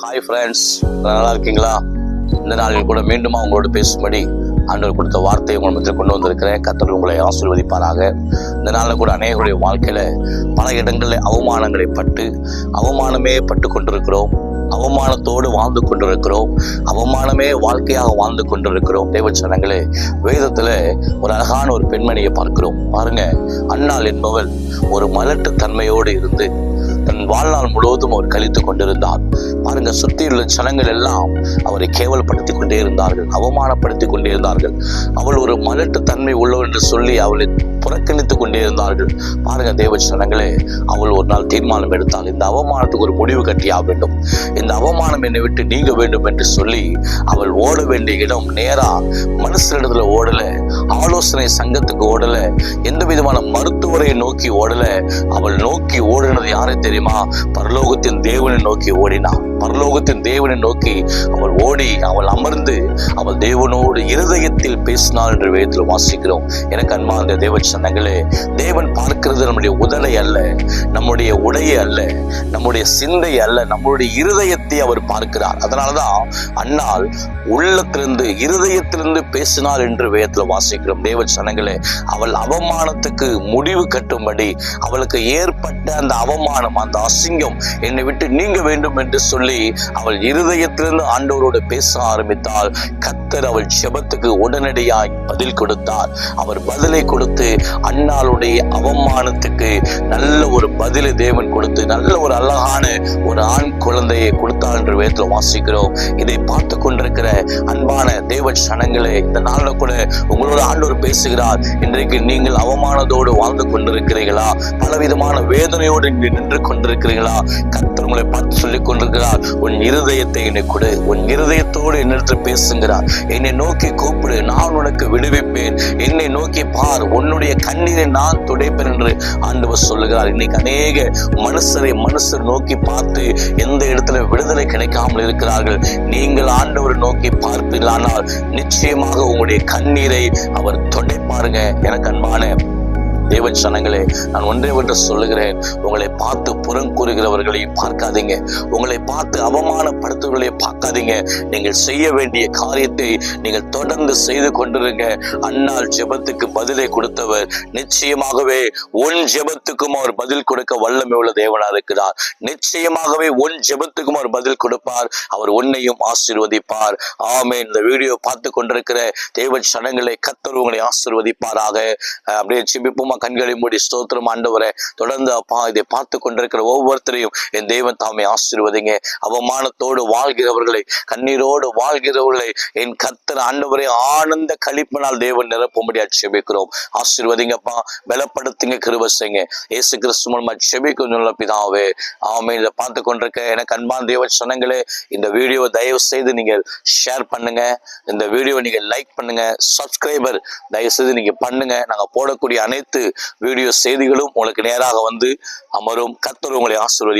Hi friends, நல்லா இருக்கீங்களா? இந்த நாளில் கூட மீண்டும் உங்களோடு பேசும்படி ஆண்டவர் கொடுத்த வார்த்தையை உங்கள் மத்தியில் கொண்டு வந்திருக்கிறேன். கர்த்தர் உங்களை ஆசீர்வதிப்பாராக. இந்த நாளில் கூட அநேகருடைய வாழ்க்கையில பல இடங்களில் அவமானங்களை அவமானமே பட்டு கொண்டிருக்கிறோம். அவமானத்தோடு வாழ்ந்து கொண்டிருக்கிறோம். அவமானமே வாழ்க்கையாக வாழ்ந்து கொண்டிருக்கிறோம். தேவச்சனங்களே, வேதத்துல ஒரு அழகான ஒரு பெண்மணியை பார்க்கிறோம். பாருங்க, அன்னாள் என்பவள் ஒரு மலட்டு தன்மையோடு இருந்து தன் வாழ்நாள் முழுவதும் அவர் கழித்து கொண்டிருந்தார். பாருங்க, சுற்றியுள்ள ஜனங்கள் எல்லாம் அவரை கேவலப்படுத்தி கொண்டே இருந்தார்கள், அவமானப்படுத்தி கொண்டே இருந்தார்கள். அவள் ஒரு மலட்டு தன்மை உள்ளவர் என்று சொல்லி அவளை புறக்கணித்துக் கொண்டே இருந்தார்கள். பாருங்க தேவச்சனங்களே, அவள் ஒரு நாள் தீர்மானம் எடுத்தாள், இந்த அவமானத்துக்கு ஒரு முடிவு கட்டியாக வேண்டும், இந்த அவமானம் என்னை விட்டு நீங்க வேண்டும் என்று சொல்லி அவள் ஓட வேண்டிய இடம் நேரா மனுஷனிடத்துல ஓடல, ஆலோசனை சங்கத்துக்கு ஓடல, எந்த விதமான மருத்துவரை நோக்கி ஓடல. அவள் நோக்கி ஓடினது யாரை தெரியுமா? பரலோகத்தின் தேவனை நோக்கி ஓடினாள். பரலோகத்தின் தேவனை நோக்கி அவள் ஓடி அவள் அமர்ந்து அவள் தேவனோடு இருதயத்தில் பேசினாள் என்று வேதத்தில் வாசிக்கிறோம். எனக்கு அன்பார்ந்த தேவ சொந்தங்களே, தேவன் பார்க்கிறது நம்முடைய உடலை அல்ல, நம்முடைய உடையை அல்ல, நம்முடைய சிந்தை அல்ல, நம்முடைய இருதயத்தை அவர் பார்க்கிறார். அதனாலதான் அன்னாள் உள்ளத்திலிருந்து இருதயத்திலிருந்து பேசினாள் என்று வேதத்தில் வாசிக்கிறோம். தேவ சொந்தங்களே, அவள் அவமானத்துக்கு முடிவு கட்டும்படி அவளுக்கு ஏற்பட்ட அந்த அவமானம், அந்த அசிங்கம் என்னை விட்டு நீங்க வேண்டும் என்று சொல்லி அவள் இருதயத்திலிருந்து ஆண்டவரோடு பேச ஆரம்பித்தாள். கர்த்தர் அவள் ஜெபத்துக்கு உடனடியாய் பதில் கொடுத்தார். அவர் பதிலை கொடுத்து அன்னாளுடைய அவமானத்துக்கு நல்ல ஒரு பதிலை தேவன் கொடுத்து நல்ல ஒரு அழகான ஒரு ஆண் குழந்தையை கொடுத்தார் என்று வேதத்தில் வாசிக்கிறோம். இதை பார்த்து கொண்டிருக்கிற அன்பான தேவ ஜனங்களே, இந்த நாளில் கூட உங்களோட ஆண்டவர் பேசுகிறார். இன்றைக்கு நீங்கள் அவமானத்தோடு வாழ்ந்து கொண்டிருக்கிறீர்களா? பலவிதமான வேதனையோடு நின்று கொண்டிருக்கிறீர்களா? கர்த்தர் உங்களை பார்த்து சொல்லிக் கொண்டிருக்கிறார், உன் இருதயத்தை என்னை கொடு, உன் இருதயத்தோடு என்னிடத்தில் பேசுகிறார், என்னை நோக்கி கூப்பிடு, நான் உனக்கு விடுவிப்பேன், என்னை நோக்கி பார், உன்னுடைய கண்ணீரை நான் துடைப்பேன் என்று ஆண்டவர் சொல்லுகிறார். இன்னைக்கு அநேக மனுஷர் நோக்கி பார்த்து எந்த இடத்துல விடுதலை கிடைக்காமல் இருக்கிறார்கள். நீங்கள் ஆண்டவரை நோக்கி பார்ப்பீர்களானால் நிச்சயமாக உங்களுடைய கண்ணீரை அவர் துடைப்பாருங்க. எனக்கு அன்பான தேவச்சனங்களே, நான் ஒன்று சொல்லுகிறேன், உங்களை பார்த்து புறம் கூறுகிறவர்களை பார்க்காதீங்க, உங்களை பார்த்து அவமானப்படுத்துவர்களை பார்க்காதீங்க. நீங்கள் செய்ய வேண்டிய காரியத்தை நீங்கள் தொடர்ந்து செய்து கொண்டிருங்க. அன்னாள் ஜெபத்துக்கு பதிலை கொடுத்தவர் நிச்சயமாகவே உன் ஜெபத்துக்கும் அவர் பதில் கொடுக்க வல்லமை உள்ள தேவனா இருக்கிறார். நிச்சயமாகவே உன் ஜெபத்துக்கும் அவர் பதில் கொடுப்பார். அவர் உன்னையும் ஆசீர்வதிப்பார். ஆமென். இந்த வீடியோ பார்த்து கொண்டிருக்கிற தேவச்சனங்களை கர்த்தர் உங்களை ஆசீர்வதிப்பாராக. அப்படியே ஜெபிப்போமா? கண்களை மூடி ஸ்தோத்திரம் ஆண்டவரே. தொடர்ந்து அப்பா, இதை பார்த்து கொண்டிருக்கிற ஒவ்வொருத்தரையும் என் தேவன் தாமே ஆசீர்வதிங்க. அவமானத்தோடு வாழ்கிறவர்களை, கண்ணீரோடு வாழ்கிறவர்களை என் கர்த்தர் ஆண்டவரே ஆனந்த களிப்பினால் தேவன் நிரப்பும்படியா ஜெபிக்கிறோம். ஆசீர்வதிங்கப்பா, பலப்படுத்துங்க, கிருபை செய்யுங்க. இயேசு கிறிஸ்து மூலமா ஜெபிக்கிறோம் பிதாவே, ஆமென். இதை பார்த்து கொண்டிருக்க எனக்கு அன்பான தேவ சொந்தங்களே, இந்த வீடியோவை தயவு செய்து நீங்கள் ஷேர் பண்ணுங்க, இந்த வீடியோவை நீங்க லைக் பண்ணுங்க, சப்ஸ்கிரைபர் தயவு செய்து நீங்க பண்ணுங்க. நாங்க போடக்கூடிய அனைத்து வீடியோ செய்திகளும் உங்களுக்கு நேராக வந்து அமரும். கர்த்தர் உங்களை ஆசீர்வதி.